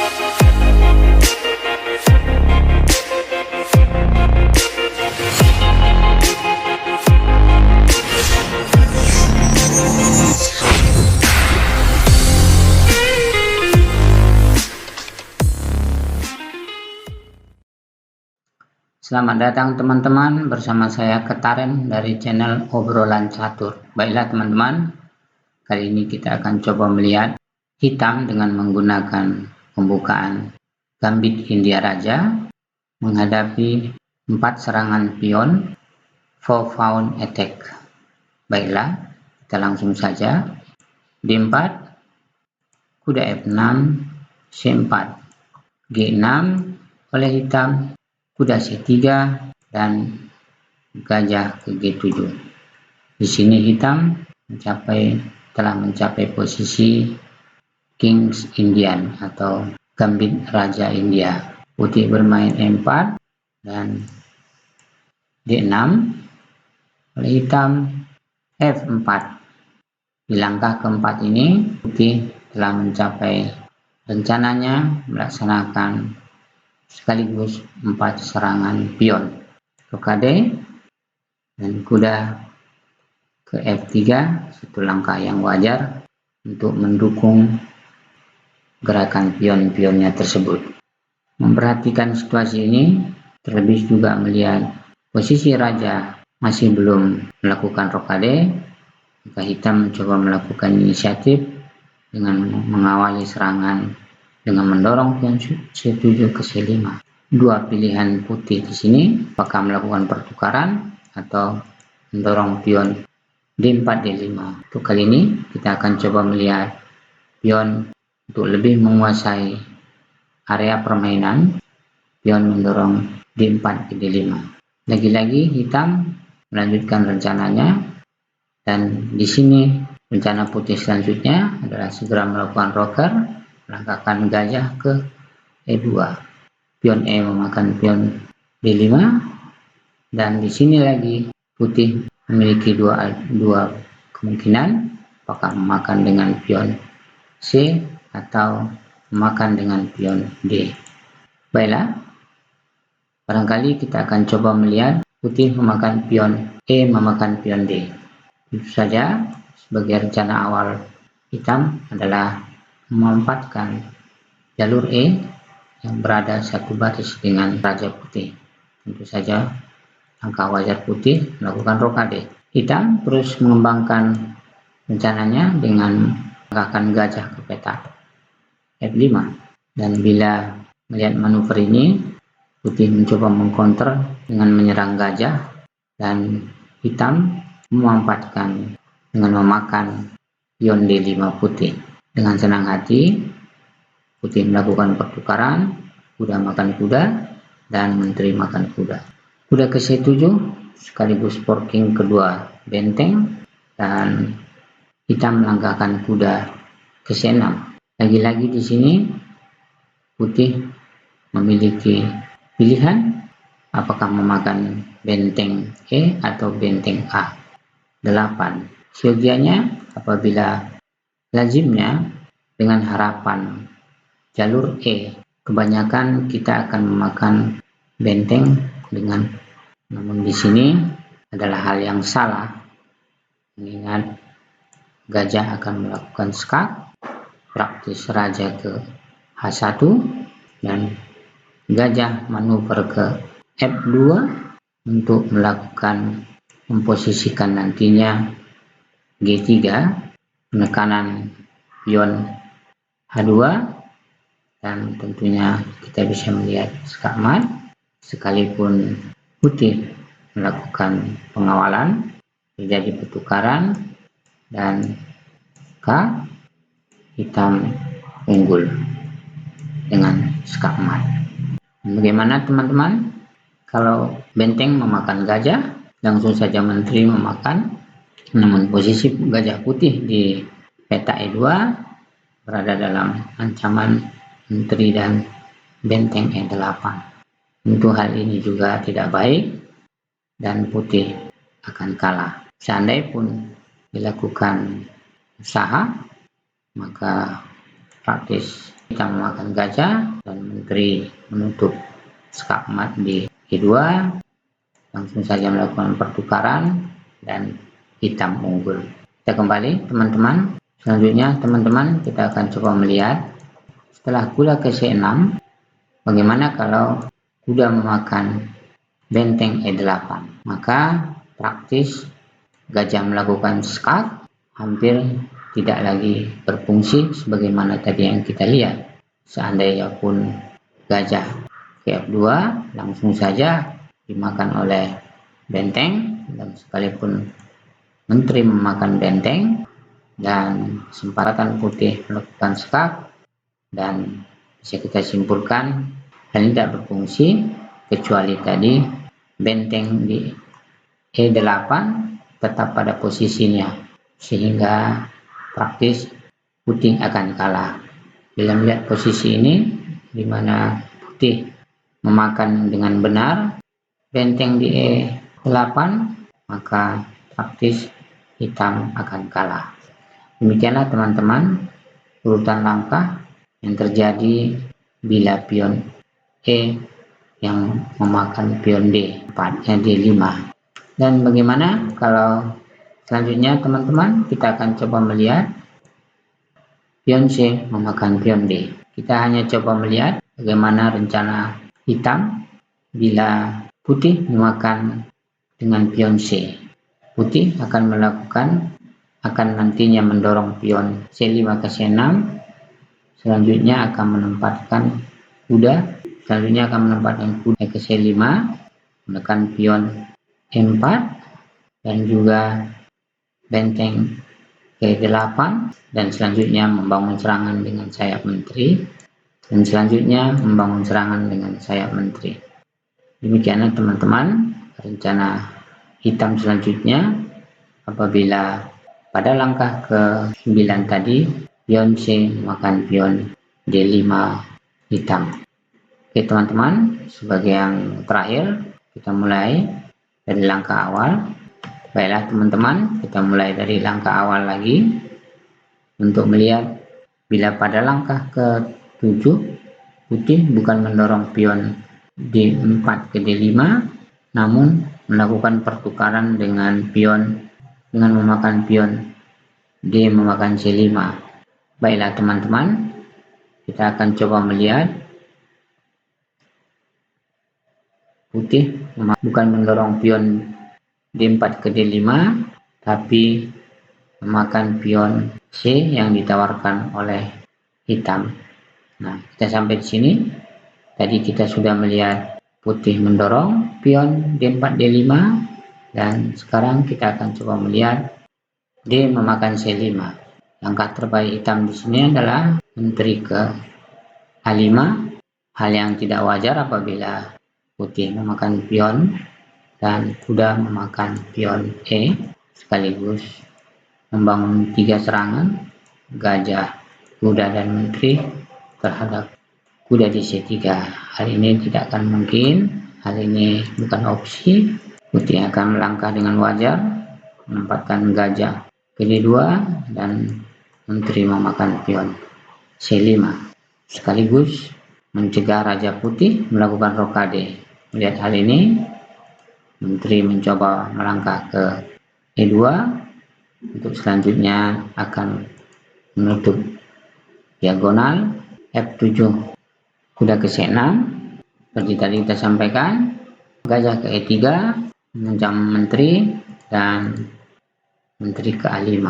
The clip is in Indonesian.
Selamat datang teman-teman, bersama saya Ketaren dari channel Obrolan Catur. Baiklah teman-teman, kali ini kita akan coba melihat hitam dengan menggunakan pembukaan Gambit India Raja menghadapi 4 serangan pion 4 pawn attack. Baiklah, kita langsung saja. D4, kuda F6, C4, G6 oleh hitam, kuda C3 dan gajah ke G7. Di sini hitam telah mencapai posisi Kings Indian atau Gambit Raja India. Putih bermain E4 dan D6 oleh hitam, F4. Di langkah keempat ini putih telah mencapai rencananya melaksanakan sekaligus 4 serangan pion, rokade dan kuda ke F3, satu langkah yang wajar untuk mendukung gerakan pion-pionnya tersebut. Memperhatikan situasi ini, terlebih juga melihat posisi raja masih belum melakukan rokade, maka hitam mencoba melakukan inisiatif dengan mengawali serangan dengan mendorong pion C7 ke C5. Dua pilihan putih di sini, apakah melakukan pertukaran atau mendorong pion D4 D5. Untuk kali ini kita akan coba melihat pion untuk lebih menguasai area permainan, pion mendorong D4 ke D5. Lagi-lagi hitam melanjutkan rencananya, dan di sini rencana putih selanjutnya adalah segera melakukan roker, melangkahkan gajah ke E2. Pion E memakan pion D5, dan di sini lagi putih memiliki dua kemungkinan, apakah memakan dengan pion C atau memakan dengan pion D. Baiklah, barangkali kita akan coba melihat putih memakan pion E memakan pion D. Itu saja, sebagai rencana awal hitam adalah memanfaatkan jalur E yang berada satu baris dengan raja putih. Tentu saja langkah wajar putih melakukan rokade. Hitam terus mengembangkan rencananya dengan menggunakan gajah ke peta F5, dan bila melihat manuver ini, putih mencoba mengcounter dengan menyerang gajah, dan hitam memanfaatkan dengan memakan pion D5 putih. Dengan senang hati, putih melakukan pertukaran, kuda makan kuda dan menteri makan kuda. Kuda ke C7 sekaligus forking kedua benteng, dan hitam melangkahkan kuda ke C6. Lagi-lagi di sini putih memiliki pilihan apakah memakan benteng E atau benteng A. 8. Siogianya apabila lazimnya dengan harapan jalur E, kebanyakan kita akan memakan benteng dengan, namun di sini adalah hal yang salah, mengingat gajah akan melakukan skak, praktis raja ke H1, dan gajah manuver ke F2 untuk melakukan memposisikan nantinya G3, penekanan pion H2, dan tentunya kita bisa melihat skakmat. Sekalipun putih melakukan pengawalan, terjadi pertukaran, dan K, hitam unggul dengan skakmat. Bagaimana teman-teman? Kalau benteng memakan gajah, langsung saja menteri memakan, namun posisi gajah putih di peta E2 berada dalam ancaman menteri dan benteng E8. Tentu hal ini juga tidak baik dan putih akan kalah. Seandainya pun dilakukan usaha, maka praktis hitam memakan gajah, dan menteri menutup skakmat di E2. Langsung saja melakukan pertukaran dan hitam unggul. Kita kembali teman-teman. Selanjutnya teman-teman kita akan coba melihat setelah kuda ke C6, bagaimana kalau kuda memakan benteng E8. Maka praktis gajah melakukan skak hampir tidak lagi berfungsi sebagaimana tadi yang kita lihat. Seandainya pun gajah ke F2 langsung saja dimakan oleh benteng, dan sekalipun menteri memakan benteng dan kesempatan putih melakukan skak, dan bisa kita simpulkan hal ini tidak berfungsi kecuali tadi benteng di E8 tetap pada posisinya, sehingga praktis putih akan kalah. Bila melihat posisi ini di mana putih memakan dengan benar benteng di E8, maka praktis hitam akan kalah. Demikianlah teman-teman urutan langkah yang terjadi bila pion E yang memakan pion D4 D5. Dan bagaimana kalau selanjutnya teman-teman kita akan coba melihat pion C memakan pion D. Kita hanya coba melihat bagaimana rencana hitam bila putih memakan dengan pion C. Putih akan nantinya mendorong pion C5 ke C6, selanjutnya akan menempatkan kuda ke C5, menekan pion E4 dan juga benteng G8, dan selanjutnya membangun serangan dengan sayap menteri, dan selanjutnya membangun serangan dengan sayap menteri. Demikianlah teman-teman rencana hitam selanjutnya apabila pada langkah ke-9 tadi pion C memakan pion D5 hitam. Oke teman-teman, sebagai yang terakhir kita mulai dari langkah awal. Baiklah teman-teman, kita mulai dari langkah awal lagi untuk melihat bila pada langkah ke-7 putih bukan mendorong pion D4 ke D5, namun melakukan pertukaran dengan memakan pion D memakan C5. Baiklah teman-teman, kita akan coba melihat putih bukan mendorong pion D4 ke D5, tapi memakan pion C yang ditawarkan oleh hitam. Nah, kita sampai di sini. Tadi kita sudah melihat putih mendorong pion D4 D5, dan sekarang kita akan coba melihat D memakan C5. Langkah terbaik hitam di sini adalah menteri ke A5. Hal yang tidak wajar apabila putih memakan pion dan kuda memakan pion E, sekaligus membangun 3 serangan gajah, kuda, dan menteri terhadap kuda di C3. Hal ini tidak akan mungkin, hal ini bukan opsi. Putih akan melangkah dengan wajar, menempatkan gajah ke D2 dan menteri memakan pion C5, sekaligus mencegah raja putih melakukan rokade. Melihat hal ini, menteri mencoba melangkah ke E2 untuk selanjutnya akan menutup diagonal F7 kuda ke C6. Seperti tadi kita sampaikan, gajah ke E3 mengancam menteri, dan menteri ke A5.